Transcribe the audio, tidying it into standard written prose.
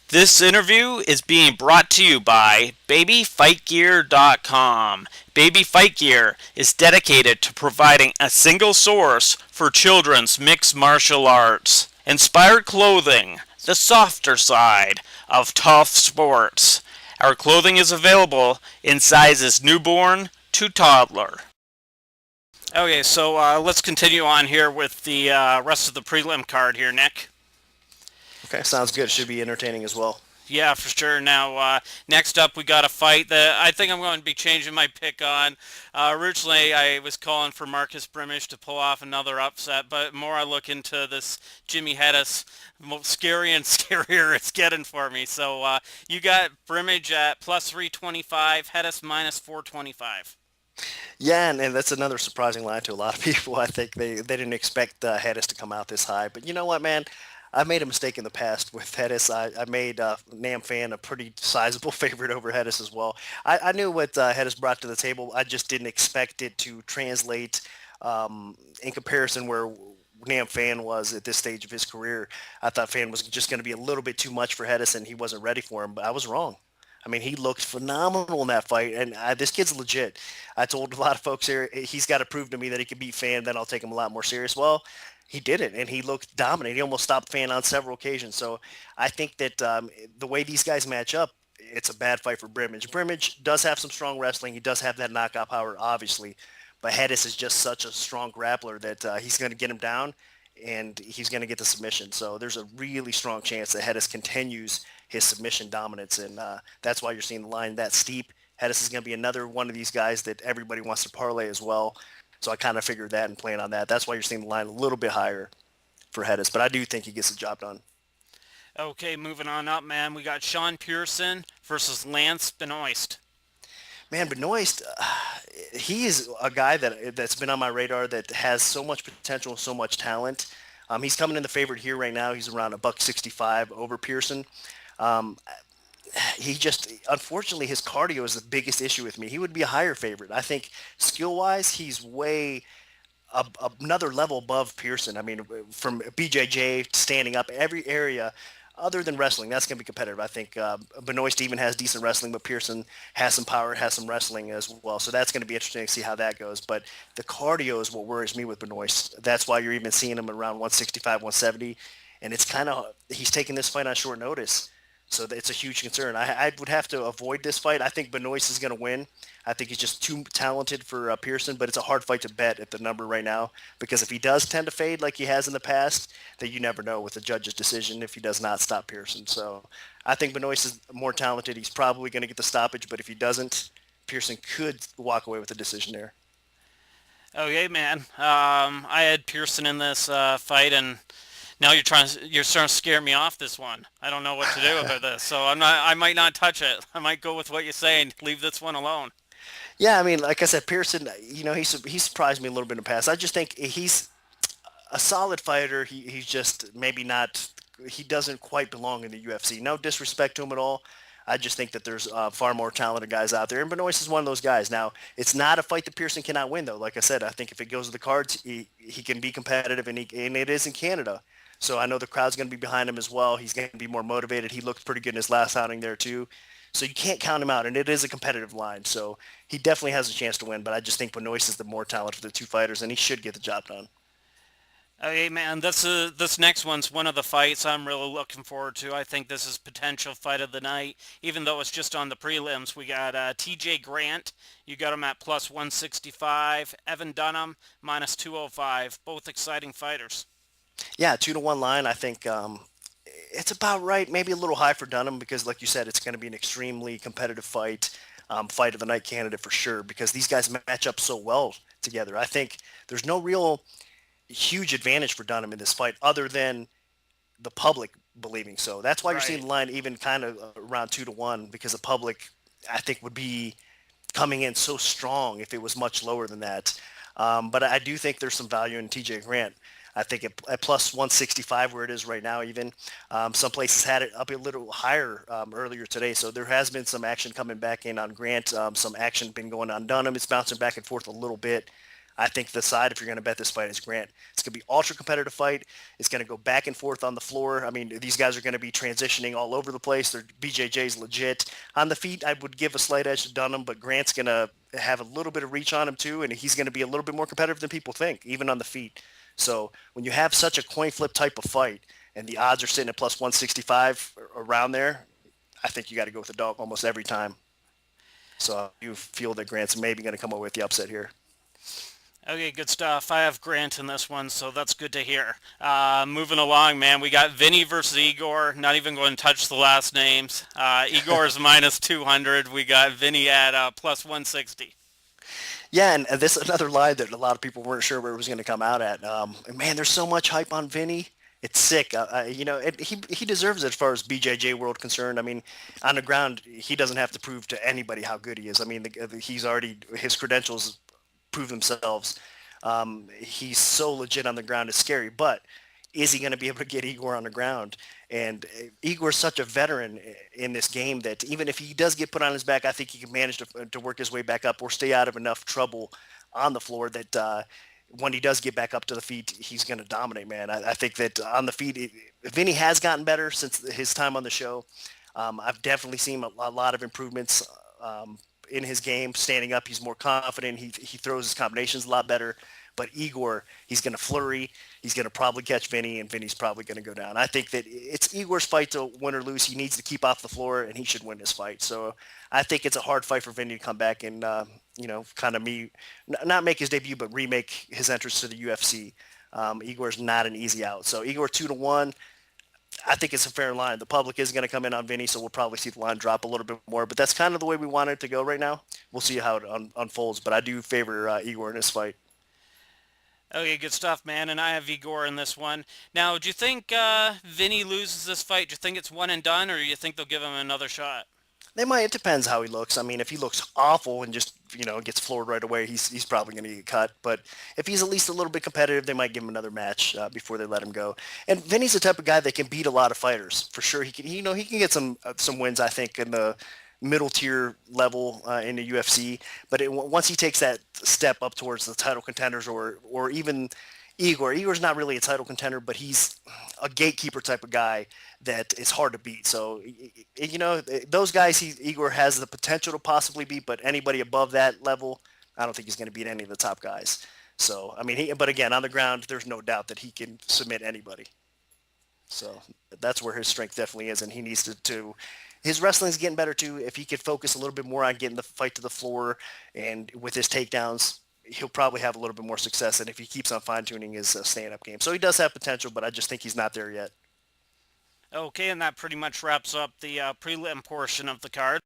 This interview is being brought to you by BabyFightGear.com. Baby Fight Gear is dedicated to providing a single source for children's mixed martial arts. Inspired clothing, the softer side of tough sports. Our clothing is available in sizes newborn to toddler. Okay, so let's continue on here with the rest of the prelim card here, Nick. Okay, sounds good. Should be entertaining as well. Yeah, for sure. Now, next up, we got a fight that I think I'm going to be changing my pick on. Originally, I was calling for Marcus Brimage to pull off another upset, but more I look into this Jimmy Hettes, scary and scarier it's getting for me. So you got Brimage at plus 325, Hettes minus 425. Yeah, and that's another surprising line to a lot of people. I think they didn't expect Hettes to come out this high. But you know what, man? I made a mistake in the past with Hettes. I made Nam Fan a pretty sizable favorite over Hettes as well. I knew what Hettes brought to the table. I just didn't expect it to translate in comparison where Nam Fan was at this stage of his career. I thought Fan was just going to be a little bit too much for Hettes, and he wasn't ready for him. But I was wrong. I mean, he looked phenomenal in that fight, and this kid's legit. I told a lot of folks here, he's got to prove to me that he can beat Fan, then I'll take him a lot more serious. Well, he did it, and he looked dominant. He almost stopped Fan on several occasions. So I think that the way these guys match up, it's a bad fight for Brimage. Brimage does have some strong wrestling. He does have that knockout power, obviously, but Hettes is just such a strong grappler that he's going to get him down, and he's going to get the submission. So there's a really strong chance that Hettes continues his submission dominance, and that's why you're seeing the line that steep. Hettes is going to be another one of these guys that everybody wants to parlay as well. So I kind of figured that and plan on that. That's why you're seeing the line a little bit higher for Hettes, but I do think he gets the job done. Okay, moving on up, man. We got Sean Pierson versus Lance Benoist. Man, Benoist, he is a guy that's been on my radar that has so much potential, so much talent. He's coming in the favorite here right now. He's around a buck 65 over Pierson. Um, he just, unfortunately, his cardio is the biggest issue with me. He would be a higher favorite. I think skill wise, he's way another level above Pierson. I mean, from BJJ standing up every area other than wrestling, that's going to be competitive. I think Benoist even has decent wrestling, but Pierson has some power, has some wrestling as well. So that's going to be interesting to see how that goes. But the cardio is what worries me with Benoist. That's why you're even seeing him around 165, 170. And it's kind of, he's taking this fight on short notice. So it's a huge concern. I would have to avoid this fight. I think Benoist is going to win. I think he's just too talented for Pierson, but it's a hard fight to bet at the number right now because if he does tend to fade like he has in the past, then you never know with the judge's decision if he does not stop Pierson. So I think Benoist is more talented. He's probably going to get the stoppage, but if he doesn't, Pierson could walk away with the decision there. Okay, man. I had Pierson in this fight, and now you're starting to scare me off this one. I don't know what to do about this, so I might not touch it. I might go with what you're saying. Leave this one alone. Yeah, I mean, like I said, Pierson, he surprised me a little bit in the past. I just think he's a solid fighter. He's just maybe not. He doesn't quite belong in the UFC. No disrespect to him at all. I just think that there's far more talented guys out there, and Benoist is one of those guys. Now, it's not a fight that Pierson cannot win, though. Like I said, I think if it goes to the cards, he can be competitive, and it is in Canada. So I know the crowd's going to be behind him as well. He's going to be more motivated. He looked pretty good in his last outing there too. So you can't count him out, and it is a competitive line. So he definitely has a chance to win. But I just think Benoist is the more talented of the two fighters, and he should get the job done. Okay, man. This next one's one of the fights I'm really looking forward to. I think this is potential fight of the night, even though it's just on the prelims. We got T.J. Grant. You got him at plus 165. Evan Dunham minus 205. Both exciting fighters. Yeah, 2-1 line. I think it's about right. Maybe a little high for Dunham because, like you said, it's going to be an extremely competitive fight. Fight of the night candidate for sure because these guys match up so well together. I think there's no real huge advantage for Dunham in this fight other than the public believing so. That's why you're seeing Right. the line even kind of around 2-1 because the public, I think, would be coming in so strong if it was much lower than that. But I do think there's some value in TJ Grant. I think at plus 165 where it is right now even. Some places had it up a little higher earlier today. So there has been some action coming back in on Grant. Some action been going on Dunham. It's bouncing back and forth a little bit. I think the side, if you're going to bet this fight, is Grant. It's going to be ultra competitive fight. It's going to go back and forth on the floor. I mean, these guys are going to be transitioning all over the place. BJJ's legit. On the feet, I would give a slight edge to Dunham, but Grant's going to have a little bit of reach on him too, and he's going to be a little bit more competitive than people think, even on the feet. So when you have such a coin flip type of fight, and the odds are sitting at plus 165 around there, I think you got to go with the dog almost every time. So you feel that Grant's maybe going to come away with the upset here. Okay, good stuff. I have Grant in this one, so that's good to hear. Moving along, man, we got Vinny versus Igor. Not even going to touch the last names. Igor's minus 200. We got Vinny at plus 160. Yeah, and this is another line that a lot of people weren't sure where it was going to come out at. Man, there's so much hype on Vinny. It's sick. He deserves it as far as BJJ world concerned. I mean, on the ground, he doesn't have to prove to anybody how good he is. I mean, he's already, his credentials prove themselves. He's so legit on the ground, it's scary. But is he going to be able to get Igor on the ground? And Igor's such a veteran in this game that even if he does get put on his back, I think he can manage to work his way back up or stay out of enough trouble on the floor that when he does get back up to the feet, he's going to dominate, man. I think that on the feet, Vinny has gotten better since his time on the show. I've definitely seen a lot of improvements in his game. Standing up, he's more confident. He throws his combinations a lot better. But Igor, he's going to flurry. He's going to probably catch Vinny, and Vinny's probably going to go down. I think that it's Igor's fight to win or lose. He needs to keep off the floor, and he should win this fight. So I think it's a hard fight for Vinny to come back and, kind of not make his debut, but remake his entrance to the UFC. Igor's not an easy out. So Igor 2-1. I think it's a fair line. The public is going to come in on Vinny, so we'll probably see the line drop a little bit more. But that's kind of the way we want it to go right now. We'll see how it unfolds. But I do favor Igor in this fight. Okay, good stuff, man. And I have Igor in this one. Now, do you think Vinny loses this fight? Do you think it's one and done, or do you think they'll give him another shot? They might. It depends how he looks. I mean, if he looks awful and just gets floored right away, he's probably going to get cut. But if he's at least a little bit competitive, they might give him another match before they let him go. And Vinny's the type of guy that can beat a lot of fighters for sure. He can get some wins. I think in the middle tier level in the UFC. But once he takes that step up towards the title contenders or even Igor's not really a title contender, but he's a gatekeeper type of guy that is hard to beat. So, those guys Igor has the potential to possibly beat, but anybody above that level, I don't think he's going to beat any of the top guys. So, I mean, but again, on the ground, there's no doubt that he can submit anybody. So that's where his strength definitely is, and he needs to his wrestling's getting better too. If he could focus a little bit more on getting the fight to the floor and with his takedowns, he'll probably have a little bit more success. And if he keeps on fine-tuning his stand-up game. So he does have potential, but I just think he's not there yet. Okay, and that pretty much wraps up the prelim portion of the card.